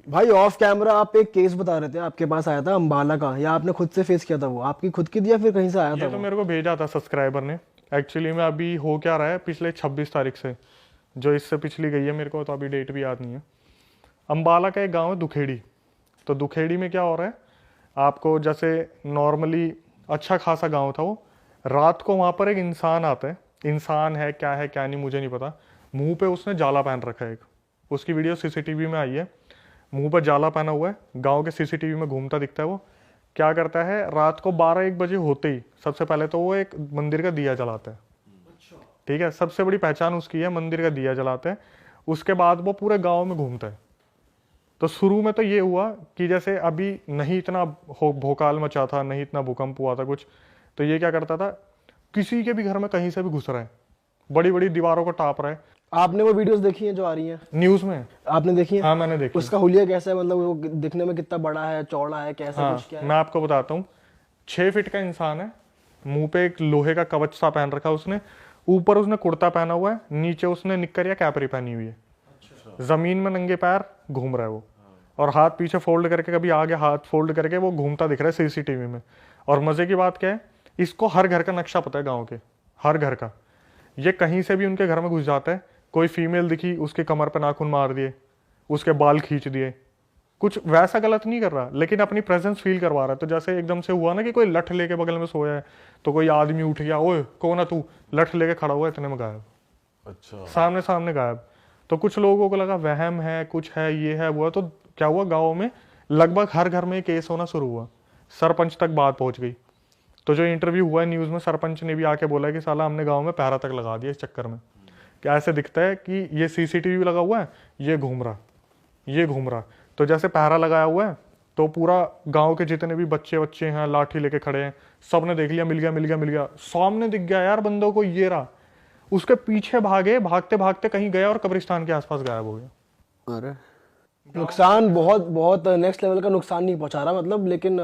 भाई of camera आप एक केस बता रहे थे, आपके पास आया था अंबाला का, या आपने खुद से फेस किया था? वो आपकी खुद की थी या फिर कहीं से आया था ये तो वो? मेरे को भेजा था सब्सक्राइबर ने। एक्चुअली में अभी हो क्या रहा है, पिछले 26 तारीख से, जो इससे पिछली गई है, मेरे को तो अभी डेट भी याद नहीं है। अंबाला का एक गांव है दुखेड़ी। तो दुखेड़ी में क्या हो रहा है, आपको जैसे नॉर्मली अच्छा खासा गांव था वो, रात को वहां पर एक इंसान आता है। इंसान है क्या नहीं मुझे नहीं पता। मुंह पे उसने जाला पहन रखा है एक, उसकी वीडियो सीसीटीवी में आई है। मुंह पर जाला पहना हुआ है, गांव के सीसीटीवी में घूमता दिखता है वो। क्या करता है, रात को 12-1 बजे होते ही सबसे पहले तो वो एक मंदिर का दिया जलाता है। ठीक है, सबसे बड़ी पहचान उसकी है, मंदिर का दिया जलाते हैं। उसके बाद वो पूरे गांव में घूमता है। तो शुरू में तो ये हुआ कि जैसे अभी नहीं इतना भोकाल मचा था, नहीं इतना भूकंप हुआ था कुछ, तो ये क्या करता था, किसी के भी घर में कहीं से भी घुस रहा है, बड़ी बड़ी दीवारों को टाप रहा है। आपने वो वीडियोस देखी हैं जो आ रही हैं? न्यूज में। आपने देखी है? हाँ मैंने देखी। उसका हुलिया कैसा है, मतलब वो दिखने में कितना बड़ा है, चौड़ा है, कैसा हाँ कुछ क्या है? मैं आपको बताता हूँ। 6 फीट का इंसान है, मुंह पे एक लोहे का कवच सा पहन रखा है उसने, ऊपर उसने कुर्ता पहना हुआ है, नीचे उसने निक्कर या कैपरी पहनी हुई है। जमीन में नंगे पैर घूम रहा है वो, और हाथ पीछे फोल्ड करके, कभी आगे हाथ फोल्ड करके वो घूमता दिख रहा है सीसीटीवी में। और मजे की बात क्या है, इसको हर घर का नक्शा पता है, गांव के हर घर का। ये कहीं से भी उनके घर में घुस जाता है। कोई फीमेल दिखी, उसके कमर पे नाखून मार दिए, उसके बाल खींच दिए। कुछ वैसा गलत नहीं कर रहा, लेकिन अपनी प्रेजेंस फील करवा रहा है। तो जैसे एकदम से हुआ ना कि कोई लठ लेके बगल में सोया है, तो कोई आदमी उठ गया, ओए कौन है तू, लठ लेके खड़ा हुआ है, इतने में गायब। अच्छा। सामने सामने गायब। तो कुछ लोगों को लगा वहम है, कुछ है, ये है वो है। तो क्या हुआ, गाँव में लगभग हर घर में केस होना शुरू हुआ, सरपंच तक बात पहुंच गई। तो जो इंटरव्यू हुआ है न्यूज़ में, सरपंच ने भी आके बोला कि साला हमने गाँव में पहरा तक लगा दिया इस चक्कर में। क्या ऐसे दिखता है कि ये सीसीटीवी लगा हुआ है, ये घूम रहा, ये घूम रहा। तो जैसे पहरा लगाया हुआ है, तो पूरा गांव के जितने भी बच्चे बच्चे हैं लाठी लेके खड़े हैं, सब ने देख लिया, मिल गया मिल गया मिल गया, सामने दिख गया यार बंदों को, ये रहा। उसके पीछे भागे, भागते भागते कहीं गया और कब्रिस्तान के आसपास गायब हो गया। अरे नुकसान बहुत बहुत नेक्स्ट लेवल का नुकसान नहीं पहुंचा रहा मतलब, लेकिन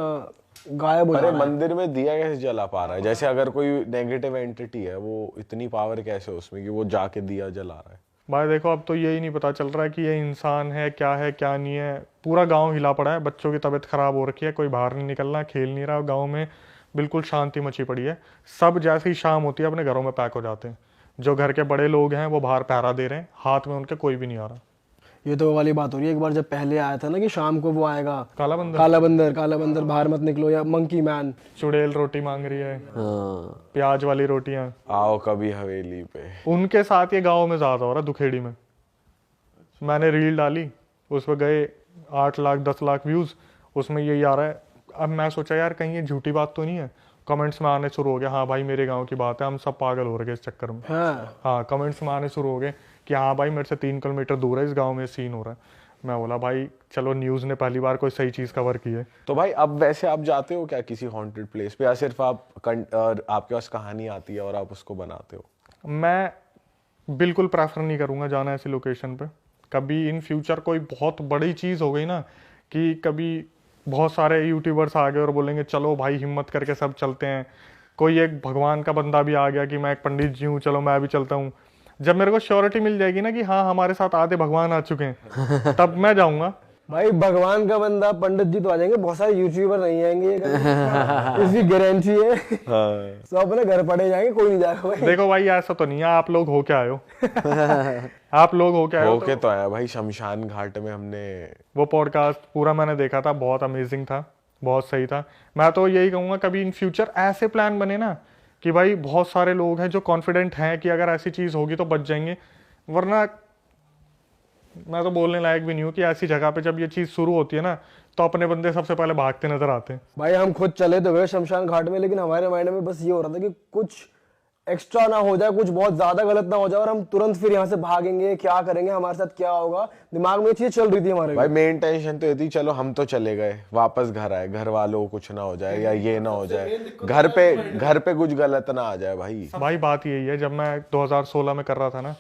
गायब हो जा अरे रहा है। मंदिर में दिया कैसे जला पा रहा है? जैसे अगर कोई नेगेटिव एंटिटी है, वो इतनी पावर कैसे उसमें कि वो जाके दिया जला रहा है? भाई देखो, अब तो यही नहीं पता चल रहा है कि ये इंसान है क्या नहीं है। पूरा गांव हिला पड़ा है, बच्चों की तबीयत खराब हो रखी है, कोई बाहर नहीं निकलना, खेल नहीं रहा गांव में। बिल्कुल शांति मची पड़ी है। सब जैसे ही शाम होती है अपने घरों में पैक हो जाते हैं। जो घर के बड़े लोग हैं वो बाहर पहरा दे रहे हैं, हाथ में उनके कोई भी नहीं आ रहा। ये तो वो वाली बात हो रही है, एक बार जब पहले आया था ना कि शाम को वो आएगा, काला बंदर, काला बंदर बाहर मत निकलो, या मंकी मैन। चुड़ैल रोटी मांग रही है, हाँ। प्याज वाली रोटियां। आओ कभी हवेली पे। उनके साथ ये गांव में ज्यादा हो रहा है, दुखेड़ी में। मैंने रील डाली, उस पर गए 8 लाख 10 लाख व्यूज, उसमें यही आ रहा है। अब मैं सोचा यार कहीं ये झूठी बात तो नहीं है। कमेंट्स में आने शुरू हो गया, हाँ भाई मेरे गांव की बात है, हम सब पागल हो रहे हैं इस चक्कर में। हाँ। हाँ कमेंट्स में आने शुरू हो गए कि हाँ भाई मेरे से 3 किलोमीटर दूर है, इस गांव में सीन हो रहा है। मैं बोला भाई चलो, न्यूज़ ने पहली बार कोई सही चीज़ कवर की है। तो भाई अब वैसे आप जाते हो क्या किसी हॉन्टेड प्लेस पे, या सिर्फ आपके पास कहानी आती है और आप उसको बनाते हो? मैं बिल्कुल प्रेफर नहीं करूँगा जाना ऐसी लोकेशन पे। कभी इन फ्यूचर कोई बहुत बड़ी चीज़ हो गई ना, कि कभी बहुत सारे यूट्यूबर्स आ गए और बोलेंगे चलो भाई हिम्मत करके सब चलते हैं, कोई एक भगवान का बंदा भी आ गया कि मैं एक पंडित जी हूँ, चलो मैं भी चलता हूँ, जब मेरे को श्योरिटी मिल जाएगी ना कि हाँ हमारे साथ आधे भगवान आ चुके हैं, तब मैं जाऊँगा। भाई भगवान का बंदा पंडित जी तो आ जाएंगे, बहुत सारे यूट्यूबर नहीं आएंगे ये कभी। इसकी गारंटी है। हाँ। सब अपने घर पड़े जाएंगे, कोई नहीं जाएगा भाई। देखो भाई ऐसा तो नहीं है, आप लोग हो क्या आए हो आप लोग हो क्या आए हो। होके तो आया भाई, शमशान घाट में हमने। वो पॉडकास्ट पूरा मैंने देखा था, बहुत अमेजिंग था, बहुत सही था। मैं तो यही कहूँगा कभी इन फ्यूचर ऐसे प्लान बने ना कि भाई बहुत सारे लोग हैं जो कॉन्फिडेंट हैं कि अगर ऐसी चीज़ होगी तो बच जाएंगे, वरना मैं तो बोलने लायक भी नहीं हूँ कि ऐसी जगह पे जब ये चीज़ शुरू होती है ना, तो अपने बंदे सबसे पहले भागते नजर आते हैं। भाई हम खुद चले तो गए शमशान घाट में, लेकिन हमारे माइंड में बस ये हो रहा था कि कुछ एक्स्ट्रा ना हो जाए, कुछ बहुत ज्यादा गलत ना हो जाए और हम तुरंत फिर यहाँ से भागेंगे, क्या करेंगे, हमारे साथ क्या होगा, दिमाग में ये चीज चल रही थी हमारे। भाई मेन टेंशन तो ये थी, चलो हम तो चले गए, वापस घर आए, घर वालों को कुछ ना हो जाए या ये ना हो जाए, घर पे कुछ गलत ना आ जाए भाई। भाई बात यही है, जब मैं 2016 में कर रहा था ना,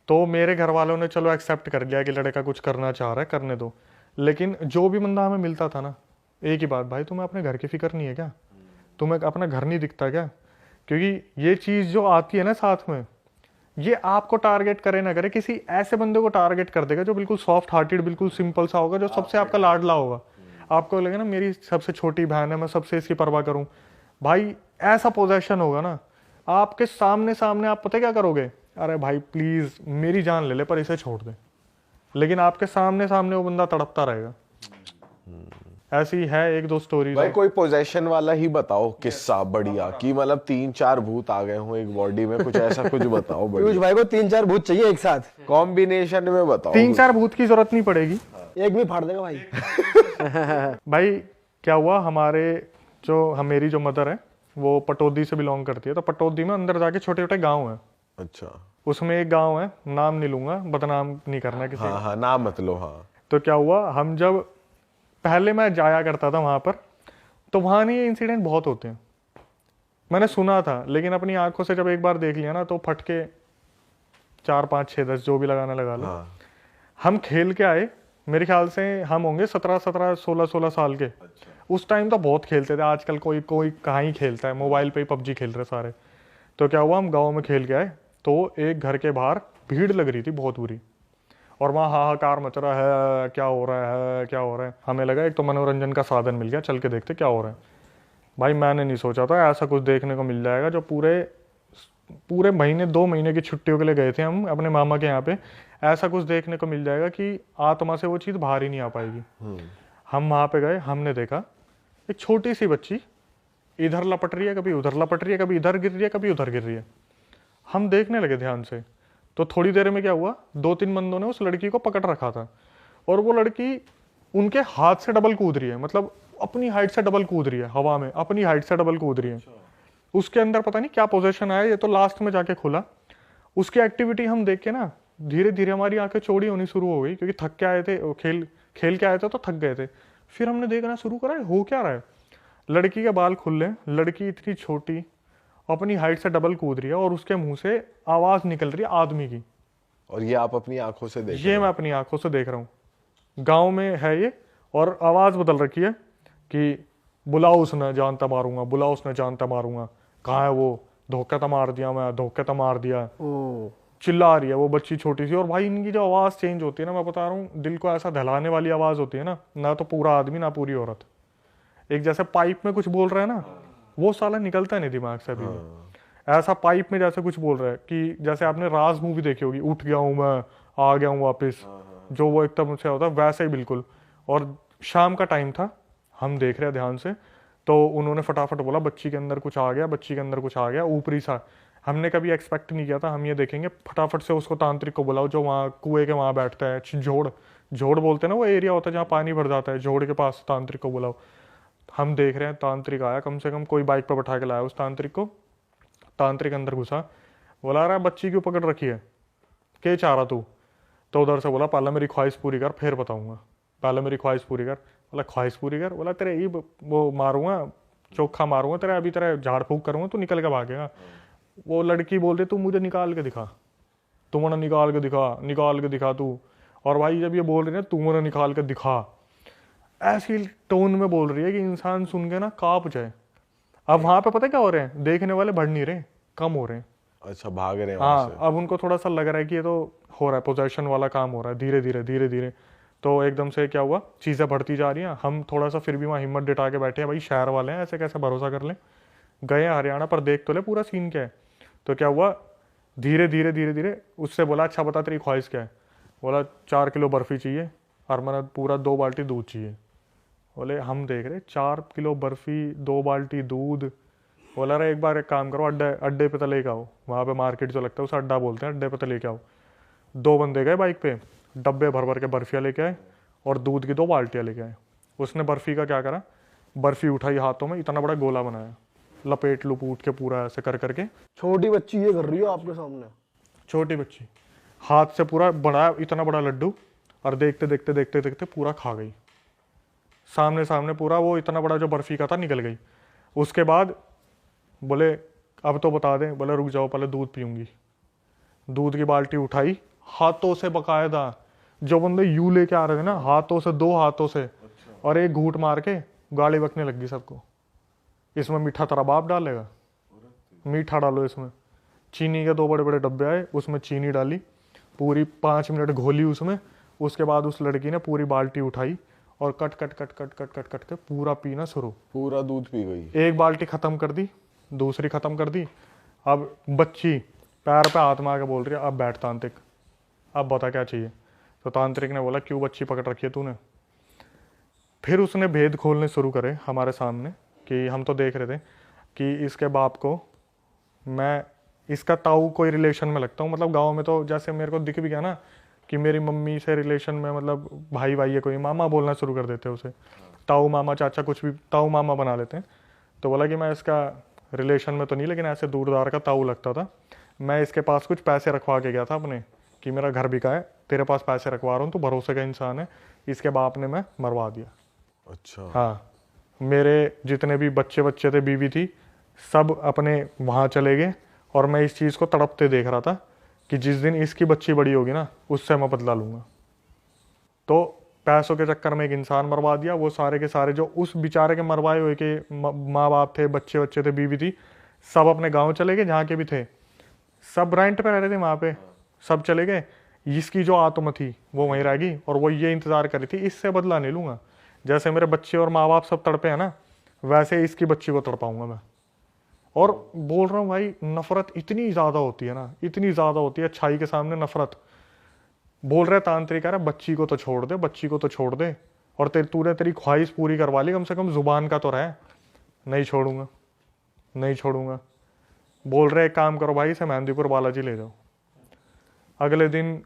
तो मेरे घर वालों ने चलो एक्सेप्ट कर लिया कि लड़का कुछ करना चाह रहा है, करने दो। लेकिन जो भी बंदा हमें मिलता था ना, एक ही बात, भाई तुम्हें अपने घर की फिक्र नहीं है क्या, तुम्हें अपना घर नहीं दिखता क्या? क्योंकि ये चीज़ जो आती है ना साथ में, ये आपको टारगेट करे ना करे, किसी ऐसे बंदे को टारगेट कर देगा जो बिल्कुल सॉफ्ट हार्टेड, बिल्कुल सिंपल सा होगा, जो सबसे आपका लाडला होगा। आपको लगेगा ना मेरी सबसे छोटी बहन है, मैं सबसे इसकी परवाह करूं। भाई ऐसा पोजेशन होगा ना आपके सामने सामने, आप पता क्या करोगे, अरे भाई प्लीज मेरी जान ले ले पर इसे छोड़ दे, लेकिन आपके सामने सामने वो बंदा तड़पता रहेगा। ऐसी है एक दो स्टोरी। भाई कोई पोजेशन वाला ही बताओ किस्सा बढ़िया, कि मतलब 3-4 भूत आ गए हो एक बॉडी में, कुछ ऐसा कुछ बताओ पीयूष बढ़िया। भाई को 3-4 भूत चाहिए एक साथ, कॉम्बिनेशन में बताओ। 3-4 भूत की जरूरत नहीं पड़ेगी, एक में फाड़ देगा भाई। भाई क्या हुआ, मेरी जो मदर है वो पटौदी से बिलोंग करती है, तो पटौदी में अंदर जाके छोटे छोटे गांव हैं। अच्छा। उसमें एक गांव है, नाम नहीं लूंगा, बदनाम नहीं करना किसी हाँ हाँ, नाम मत लो। हाँ। तो क्या हुआ, हम जब पहले मैं जाया करता था वहां पर, तो वहां नहीं ये इंसिडेंट बहुत होते हैं, मैंने सुना था, लेकिन अपनी आंखों से जब एक बार देख लिया ना तो फटके 4 5 6 10 जो भी लगाना लगा लो। हाँ। हम खेल के आए, मेरे ख्याल से हम होंगे 17 16 साल के। उस टाइम तो बहुत खेलते थे, आजकल कोई कोई कहाँ ही खेलता है, मोबाइल पे ही पबजी खेल रहे सारे। तो क्या हुआ, हम गांव में खेल के आए, तो एक घर के बाहर भीड़ लग रही थी बहुत बुरी, और वहाँ हाहाकार मच रहा है, क्या हो रहा है क्या हो रहा है। हमें लगा एक तो मनोरंजन का साधन मिल गया, चल के देखते क्या हो रहा है। भाई मैंने नहीं सोचा था ऐसा कुछ देखने को मिल जाएगा। जो पूरे महीने 2 महीने की छुट्टियों के लिए गए थे हम अपने मामा के यहाँ पे, ऐसा कुछ देखने को मिल जाएगा कि आत्मा से वो चीज़ बाहर ही नहीं आ पाएगी। हम वहाँ पे गए, हमने देखा एक छोटी सी बच्ची इधर लपट रही है, कभी उधर लपट रही है, कभी इधर गिर रही है, कभी उधर गिर रही है। हम देखने लगे ध्यान से, तो थोड़ी देर में क्या हुआ, 2-3 बंदों ने उस लड़की को पकड़ रखा था, और वो लड़की उनके हाथ से डबल कूद रही है, मतलब अपनी हाइट से डबल कूद रही है हवा में, अपनी हाइट से डबल कूद रही है। उसके अंदर पता नहीं क्या पोजीशन आया, ये तो लास्ट में जाके खुला। उसकी एक्टिविटी हम देख के ना धीरे धीरे हमारी आंखें चौड़ी होनी शुरू हो गई, क्योंकि थक के आए थे, खेल के आए थे तो थक गए थे। फिर हमने देखना शुरू करा हो क्या रहा है। लड़की के बाल खुले, लड़की इतनी छोटी अपनी हाइट से डबल कूद रही है, और उसके मुंह से आवाज निकल रही है आदमी की। और ये आप अपनी आंखों से देख ये मैं अपनी आंखों से देख रहा हूँ, गांव में है ये, और आवाज बदल रखी है कि बुलाओ उसने जानता मारूंगा, बुलाओ उसने जानता मारूंगा, कहाँ है वो, धोखा तो मार दिया मैं, धोखा तो मार दिया, चिल्ला रही है वो बच्ची छोटी सी। और भाई इनकी जो आवाज चेंज होती है ना, मैं बता रहा हूँ, दिल को ऐसा दहलाने वाली आवाज होती है ना तो पूरा आदमी ना पूरी औरत, एक जैसे पाइप में कुछ बोल रहा है ना, वो साला निकलता नहीं दिमाग से अभी भी। ऐसा पाइप में जैसे कुछ बोल रहा है कि जैसे आपने राज मूवी देखी होगी, उठ गया हूं मैं, आ गया हूं वापस, जो वो एकदम से होता है वैसे ही बिल्कुल। और शाम का टाइम था, हम देख रहे हैं ध्यान से, तो उन्होंने फटाफट बोला बच्ची के अंदर कुछ आ गया, बच्ची के अंदर कुछ आ गया ऊपरी सा। हमने कभी एक्सपेक्ट नहीं किया था हम ये देखेंगे, फटाफट से उसको तांत्रिक को बुलाओ जो वहाँ कुएं के वहाँ बैठता है, झोड़ बोलते हैं ना वो एरिया होता है जहाँ पानी भर जाता है, झोड़ के पास तांत्रिक को बुलाओ। हम देख रहे हैं तांत्रिक आया, कम से कम कोई बाइक पर बैठा के लाया उस तांत्रिक को। तांत्रिक अंदर घुसा, बोला रहा बच्ची क्यों पकड़ रखी है, क्या चाह रहा तू। तो उधर से बोला पहले मेरी ख्वाहिश पूरी कर फिर बताऊंगा, पहले मेरी ख्वाहिश पूरी कर। बोला ख्वाहिश पूरी कर, बोला तेरे ये वो मारूंगा, चोखा मारूंगा तेरे, अभी तेरे झाड़ फूक करूंगा, तू निकल के भागेगा। वो लड़की बोल रही तू मुझे निकाल के दिखा, तू मुझे निकाल के दिखा, निकाल के दिखा तू। और भाई जब ये बोल रही है तू मुझे निकाल के दिखा, ऐसी टोन में बोल रही है कि इंसान सुन के ना कांप जाए। अब वहां पे पता क्या हो रहे हैं, देखने वाले बढ़ नहीं रहे, कम हो रहे हैं। अच्छा, भाग रहे हैं वहां से। हाँ, अब उनको थोड़ा सा लग रहा है कि ये तो हो रहा है, पोजेशन वाला काम हो रहा है धीरे धीरे धीरे धीरे। तो एकदम से क्या हुआ, चीजें बढ़ती जा रही हैं। हम थोड़ा सा फिर भी वहाँ हिम्मत जुटा के बैठे हैं, भाई शहर वाले हैं, ऐसे कैसे भरोसा कर लें, गए हरियाणा पर देख तो ले पूरा सीन क्या है। तो क्या हुआ, धीरे धीरे धीरे धीरे उससे बोला अच्छा बता तेरी ख्वाहिश क्या है। बोला 4 किलो बर्फी चाहिए और मैंने पूरा 2 बाल्टी दूध चाहिए। बोले हम देख रहे 4 किलो बर्फी 2 बाल्टी दूध। बोला रहा एक बार एक काम करो, अड्डे पे तो लेके आओ, वहाँ पे मार्केट जो लगता है उसे अड्डा बोलते हैं, अड्डे पे तो लेके आओ। 2 बंदे गए बाइक पे, डब्बे भर भर के बर्फियाँ लेके आए और दूध की 2 बाल्टियाँ लेके आए। उसने बर्फी का क्या करा, बर्फी उठाई हाथों में, इतना बड़ा गोला बनाया, लपेट लुपूट के पूरा ऐसे कर करके। छोटी बच्ची ये कर रही हो आपके सामने, छोटी बच्ची हाथ से पूरा बड़ा इतना बड़ा लड्डू, और देखते देखते देखते देखते पूरा खा गई सामने सामने पूरा, वो इतना बड़ा जो बर्फी का था निकल गई। उसके बाद बोले अब तो बता दें, बोले रुक जाओ पहले दूध पीऊंगी। दूध की बाल्टी उठाई हाथों से बकायदा, जो बंदे यू लेके आ रहे थे ना हाथों से, 2 हाथों से, और एक घूंट मार के गाली बकने लग गई सबको, इसमें मीठा तेरा बाप डालेगा, मीठा डालो इसमें, चीनी के 2 बड़े बड़े डब्बे आए, उसमें चीनी डाली, पूरी 5 मिनट घोली उसमें। उसके बाद उस लड़की ने पूरी बाल्टी उठाई और cut cut cut cut cut cut cut के पूरा पीना शुरू। पूरा दूध पी गई। एक बाल्टी खत्म कर दी, दूसरी खत्म कर दी। अब बच्ची पैर पे हाथ मार के बोल रही है, अब बैठ तांत्रिक, अब बता क्या चाहिए। तो तांत्रिक ने बोला, क्यों बच्ची पकड़ रखी है तूने। फिर उसने भेद खोलने शुरू करे हमारे सामने, कि हम तो देख रहे थे कि इसके बाप को मैं इसका ताऊ कोई रिलेशन में लगता हूँ। मतलब गांव में तो जैसे मेरे को दिख भी गया ना कि मेरी मम्मी से रिलेशन में, मतलब भाई भाई है कोई, मामा बोलना शुरू कर देते हैं उसे, ताऊ मामा चाचा कुछ भी ताऊ मामा बना लेते हैं। तो बोला कि मैं इसका रिलेशन में तो नहीं, लेकिन ऐसे दूरदार का ताऊ लगता था। मैं इसके पास कुछ पैसे रखवा के गया था अपने, कि मेरा घर बिका है, तेरे पास पैसे रखवा रहा हूँ, तो भरोसे का इंसान है। इसके बाप ने मैं मरवा दिया। अच्छा। हाँ, मेरे जितने भी बच्चे थे, बीवी थी, सब अपने वहाँ चले गए। और मैं इस चीज़ को तड़पते देख रहा था कि जिस दिन इसकी बच्ची बड़ी होगी ना, उससे मैं बदला लूँगा। तो पैसों के चक्कर में एक इंसान मरवा दिया। वो सारे के सारे जो उस बेचारे के मरवाए हुए के माँ बाप थे, बच्चे थे, बीवी थी, सब अपने गाँव चले गए, जहाँ के भी थे। सब रेंट पे रह रहे थे वहाँ पे, सब चले गए। इसकी जो आत्मा थी वो वहीं रह गई, और वो ये इंतज़ार कर रही थी, इससे बदला नहीं लूँगा। जैसे मेरे बच्चे और माँ बाप सब तड़पे हैं ना, वैसे इसकी बच्ची को तड़पाऊंगा मैं। और बोल रहा हूँ भाई, नफरत इतनी ज़्यादा होती है ना, इतनी ज़्यादा होती है अच्छाई के सामने नफरत। बोल रहे तांत्रिक, अरे बच्ची को तो छोड़ दे, बच्ची को तो छोड़ दे, और तूने तेरी ख्वाहिश पूरी करवा ली, कम से कम जुबान का तो रहे। नहीं छोड़ूंगा, नहीं छोड़ूंगा। बोल रहे एक काम करो भाई, इसे मेहंदीपुर बालाजी ले जाओ। अगले दिन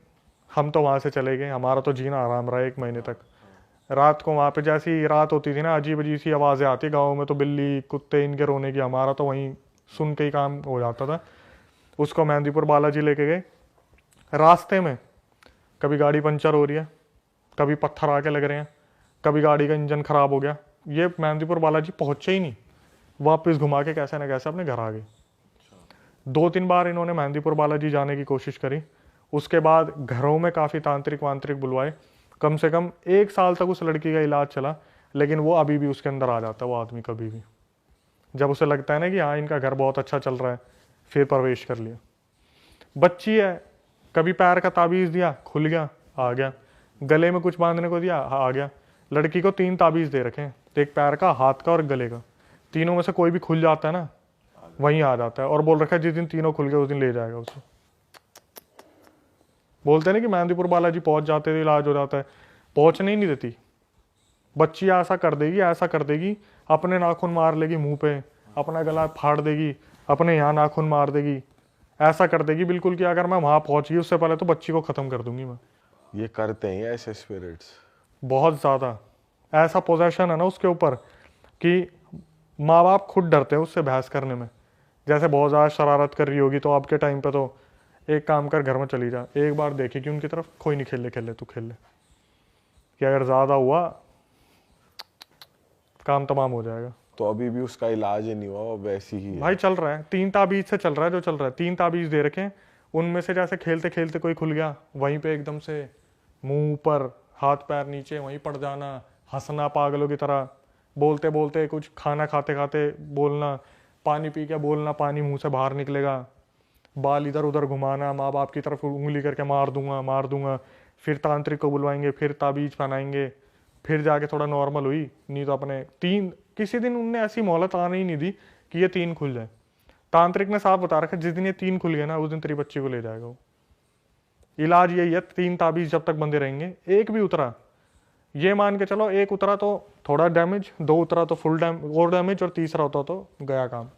हम तो वहाँ से चले गए। हमारा तो जीना आराम रहा 1 महीने तक। रात को वहाँ पे जैसी रात होती थी ना, अजीब अजीब सी आवाज़ें आती। गाँव में तो बिल्ली कुत्ते इनके रोने की, हमारा तो वहीं सुन के ही काम हो जाता था। उसको मेहंदीपुर बालाजी लेके गए। रास्ते में कभी गाड़ी पंचर हो रही है, कभी पत्थर आके लग रहे हैं, कभी गाड़ी का इंजन ख़राब हो गया। ये मेहंदीपुर बालाजी पहुँचे ही नहीं, वापस घुमा के कैसे ना कैसे अपने घर आ गए। 2-3 बार इन्होंने मेहंदीपुर बालाजी जाने की कोशिश करी। उसके बाद घरों में काफ़ी तांत्रिक वांत्रिक बुलवाए। कम से कम 1 साल तक उस लड़की का इलाज चला, लेकिन वो अभी भी उसके अंदर आ जाता है, वो आदमी कभी भी। जब उसे लगता है ना कि हाँ इनका घर बहुत अच्छा चल रहा है, फिर प्रवेश कर लिया। बच्ची है, कभी पैर का ताबीज़ दिया, खुल गया, आ गया। गले में कुछ बांधने को दिया, आ गया। लड़की को 3 ताबीज़ दे रखे हैं, एक पैर का, हाथ का और गले का। तीनों में से कोई भी खुल जाता है ना, वहीं आ जाता है। और बोल रखा है जिस दिन तीनों खुल गए उस दिन ले जाएगा उसे। बोलते हैं ना कि मेहंदीपुर बालाजी पहुंच जाते थे, इलाज हो जाता है। पहुंचने ही नहीं देती। बच्ची ऐसा कर देगी, ऐसा कर देगी, अपने नाखून मार लेगी मुंह पे, अपना गला फाड़ देगी, अपने यहाँ नाखून मार देगी, ऐसा कर देगी बिल्कुल कि अगर मैं वहां पहुंच गई उससे पहले तो बच्ची को खत्म कर दूंगी मैं। ये करते हैं ऐसे स्पिरिट्स बहुत ज्यादा। ऐसा पोजेशन है ना उसके ऊपर कि माँ बाप खुद डरते हैं उससे बहस करने में। जैसे बहुत ज़्यादा शरारत कर रही होगी तो आपके टाइम पे तो एक काम कर, घर में चली जा, एक बार देखी कि उनकी तरफ, कोई नहीं, खेल ले तू खेल ले। कि अगर ज़्यादा हुआ काम तमाम हो जाएगा। तो अभी भी उसका इलाज ही नहीं हुआ, वैसी ही है। भाई चल रहा है, 3 ताबीज से चल रहा है जो चल रहा है। 3 ताबीज दे रखे हैं, उनमें से जैसे खेलते खेलते कोई खुल गया, वहीं पे एकदम से मुंह ऊपर, हाथ पैर नीचे, वहीं पड़ जाना, हंसना पागलों की तरह, बोलते बोलते कुछ, खाना खाते खाते बोलना, पानी पी के बोलना, पानी मुंह से बाहर निकलेगा, बाल इधर उधर घुमाना, माँ बाप की तरफ उंगली करके मार दूंगा मार दूंगा। फिर तांत्रिक को बुलवाएंगे, फिर ताबीज पहनाएंगे, फिर जाके थोड़ा नॉर्मल हुई। नहीं तो अपने 3, किसी दिन उनने ऐसी मोहलत आने ही नहीं दी कि ये 3 खुल जाए। तांत्रिक ने साफ बता रखा, जिस दिन ये 3 खुल गए ना, उस दिन तेरी बच्ची को ले जाएगा वो। इलाज यही है, 3 ताबीज जब तक बंदे रहेंगे। एक भी उतरा, ये मान के चलो, एक उतरा तो थोड़ा डैमेज, 2 उतरा तो फुल डैमेज, और तीसरा होता तो गया काम।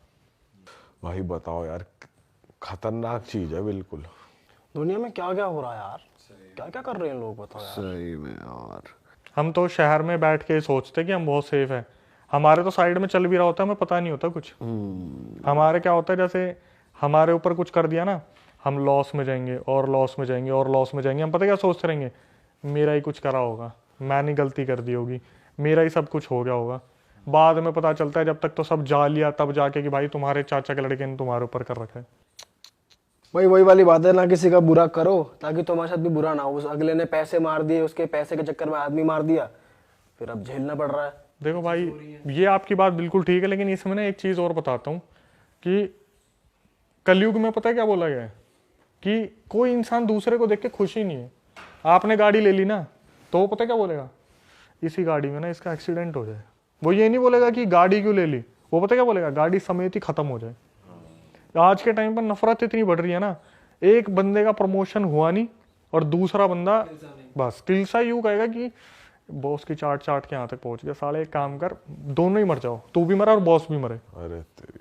भाई बताओ यार, खतरनाक चीज है बिल्कुल। दुनिया में क्या क्या हो रहा है यार, क्या क्या कर रहे हैं लोग, बताओ यार। सही में यार। हम तो शहर में बैठ के सोचते कि हम बहुत सेफ है, हमारे तो साइड में चल भी रहा होता है, हमें पता नहीं होता कुछ। हमारे क्या होता है, जैसे हमारे ऊपर कुछ कर दिया ना, हम लॉस में जाएंगे और लॉस में जाएंगे और लॉस में जाएंगे। हम पता क्या सोचते रहेंगे, मेरा ही कुछ करा होगा, मैंने गलती कर दी होगी, मेरा ही सब कुछ हो गया होगा। बाद में पता चलता है जब तक तो सब जा लिया तब जाके कि भाई तुम्हारे चाचा के लड़के ने तुम्हारे ऊपर कर रखा है। वही वाली बात है ना, किसी का बुरा करो ताकि तुम्हारे साथ भी बुरा ना हो। उस अगले ने पैसे मार दिए, उसके पैसे के चक्कर में आदमी मार दिया, फिर अब झेलना पड़ रहा है। देखो भाई, ये आपकी बात बिल्कुल ठीक है, लेकिन इसमें ना एक चीज़ और बताता हूँ कि कलयुग में पता है क्या बोला गया है कि कोई इंसान दूसरे को देख के खुश ही नहीं है। आपने गाड़ी ले ली ना, तो वो पता है क्या बोलेगा, इसी गाड़ी में ना इसका एक्सीडेंट हो जाए। वो ये नहीं बोलेगा कि गाड़ी क्यों ले ली, वो पता है क्या बोलेगा, गाड़ी समेत ही खत्म हो जाए। आज के टाइम पर नफरत इतनी बढ़ रही है ना, एक बंदे का प्रमोशन हुआ नहीं और दूसरा बंदा बस तिलसा यूं कहेगा कि बॉस की चाट चाट के यहाँ तक पहुंच गया। साले एक काम कर, दोनों ही मर जाओ, तू भी मरा और बॉस भी मरे। अरे तेरी